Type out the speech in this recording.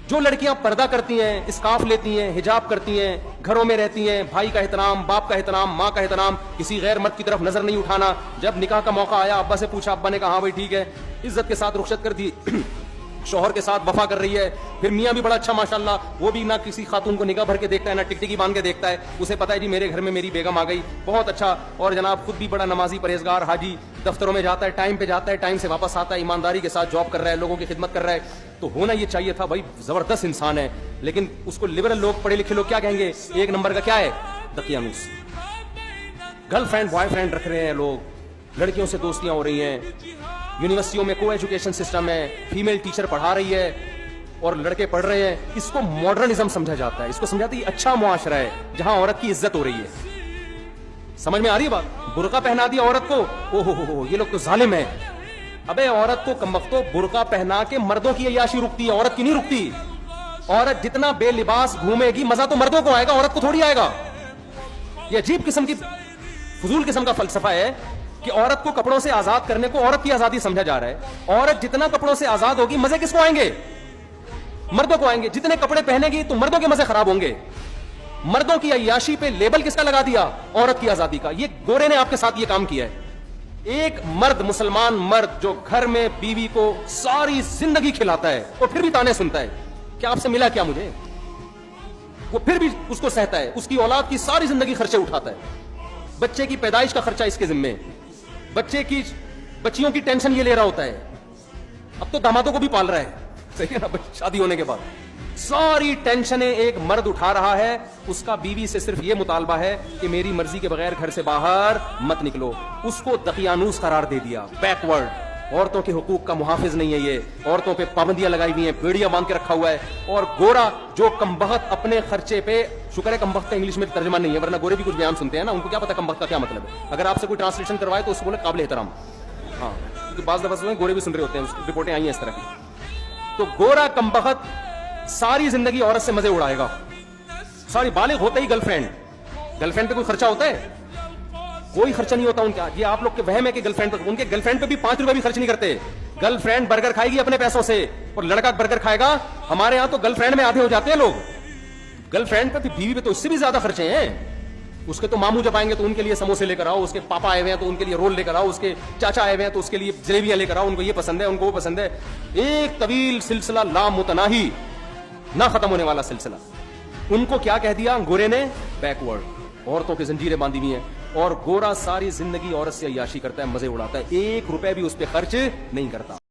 جو لڑکیاں پردہ کرتی ہیں، اسکارف لیتی ہیں، حجاب کرتی ہیں، گھروں میں رہتی ہیں، بھائی کا احترام، باپ کا احترام، ماں کا احترام، کسی غیر مرد کی طرف نظر نہیں اٹھانا، جب نکاح کا موقع آیا ابا سے پوچھا، ابا نے کہا ہاں بھائی ٹھیک ہے، عزت کے ساتھ رخصت کر دی، شوہر کے ساتھ وفا کر رہی ہے. پھر میاں بھی بڑا اچھا ماشاءاللہ، وہ بھی نہ کسی خاتون کو نگاہ بھر کے دیکھتا ہے، نہ ٹکٹکی باندھ کے دیکھتا ہے، اسے پتا ہے جی میرے گھر میں میری بیگم آ گئی، بہت اچھا. اور جناب خود بھی بڑا نمازی پرہیزگار حاجی، دفتروں میں جاتا ہے، ٹائم پہ جاتا ہے، ٹائم سے واپس آتا ہے، ایمانداری کے ساتھ جاب کر رہا ہے، لوگوں کی خدمت کر رہا ہے. تو ہونا یہ چاہیے تھا بھائی، زبردست انسان ہے. لیکن اس کو لبرل لوگ، پڑھے لکھے لوگ کیا کہیں گے؟ ایک نمبر کا کیا ہے؟ دقیانوس. گرل فرینڈ بوائے فرینڈ رکھ رہے ہیں لوگ، لڑکیوں سے دوستیاں ہو رہی ہیں، یونیورسٹیوں میں کو ایجوکیشن سسٹم ہے، فیمیل ٹیچر پڑھا رہی ہے اور لڑکے پڑھ رہے ہیں. اس کو ماڈرنزم سمجھا جاتا ہے، اس کو سمجھاتے ہیں یہ اچھا معاشرہ ہے جہاں عورت کی عزت ہو رہی ہے. سمجھ میں آ رہی ہے بات؟ برقع پہنا دیا عورت کو، او ہو یہ لوگ تو ظالم ہیں. ابے عورت کو کمبختو برقع پہنا کے مردوں کی عیاشی رکتی ہے، عورت کی نہیں رکتی. عورت جتنا بے لباس گھومے گی مزہ تو مردوں کو آئے گا، عورت کو تھوڑی آئے گا. یہ عجیب قسم کی فضول قسم کا فلسفہ ہے کہ عورت کو کپڑوں سے آزاد کرنے کو عورت کی آزادی سمجھا جا رہا ہے. عورت جتنا کپڑوں سے آزاد ہوگی مزے کس کو آئیں گے؟ مردوں کو آئیں گے. جتنے کپڑے پہنے گی تو مردوں کے مزے خراب ہوں گے. مردوں کی عیاشی پہ لیبل کس کا لگا دیا؟ عورت کی آزادی کا. یہ گورے نے آپ کے ساتھ یہ کام کیا ہے. ایک مرد، مسلمان مرد جو گھر میں بیوی کو ساری زندگی کھلاتا ہے اور پھر بھی تانے سنتا ہے کہ آپ سے ملا کیا مجھے، وہ پھر بھی اس کو سہتا ہے، اس کی اولاد کی ساری زندگی خرچے اٹھاتا ہے، بچے کی پیدائش کا خرچہ اس کے ذمے، بچیوں کی ٹینشن یہ لے رہا ہوتا ہے. اب تو دامادوں کو بھی پال رہا ہے، صحیح ہے نا، شادی ہونے کے بعد ساری ٹینشنیں ایک مرد اٹھا رہا ہے. اس کا بیوی سے صرف یہ مطالبہ ہے کہ میری مرضی کے بغیر گھر سے باہر مت نکلو. اس کو دقیانوس قرار دے دیا، بیکورڈ. عورتوں کے حقوق کا محافظ نہیں ہے یہ، عورتوں پہ پابندیاں لگائی ہوئی ہیں، بیڑیاں باندھ کے رکھا ہوا ہے. اور گورا جو کمبخت اپنے خرچے پہ، شکر ہے کمبخت کا انگلش میں ترجمہ نہیں ہے ورنہ گورے بھی کچھ بیان سنتے ہیں نا، ان کو کیا پتا کمبخت کا کیا مطلب ہے. اگر آپ سے کوئی ٹرانسلیشن کروائے تو اس کو بولے قابل احترام. ہاں بعض دفعہ گورے بھی سن رہے ہوتے ہیں، رپورٹیں آئی ہیں اس طرح کی. تو گورا کمبخت ساری زندگی عورت سے مزے اڑائے گا. ساری بالغ ہوتے ہی گرل فرینڈ پہ کوئی خرچہ ہوتا ہے؟ کوئی خرچہ نہیں ہوتا ان کا. یہ آپ لوگ کے وہم ہے کہ گرل فرینڈ پہ، ان کے گرل فرینڈ پہ بھی 5 روپے بھی خرچ نہیں کرتے. گرل فرینڈ برگر کھائے گی اپنے پیسوں سے اور لڑکا برگر کھائے گا. ہمارے یہاں تو گرل فرینڈ میں آدھے ہو جاتے ہیں لوگ. گرل فرینڈ پہ بیوی پہ تو اس سے بھی زیادہ خرچے ہیں. اس کے تو ماموں جب آئیں گے تو ان کے لیے سموسے لے کر آؤ، اس کے پاپا آئے ہوئے ہیں تو ان کے لیے رول لے کر آؤ، اس کے چاچا آئے ہوئے ہیں تو اس کے لیے جلیبیاں لے کر آؤ، ان کو یہ پسند ہے، ان کو وہ پسند ہے. ایک طویل سلسلہ لامتناہی، نہ ختم ہونے والا سلسلہ. ان کو کیا کہہ دیا گورے نے؟ بیکورڈ. عورتوں کی زنجیریں باندھی ہوئی ہیں. اور گورا ساری زندگی عورت سے عیاشی کرتا ہے، مزے اڑاتا ہے، 1 روپے بھی اس پہ خرچ نہیں کرتا.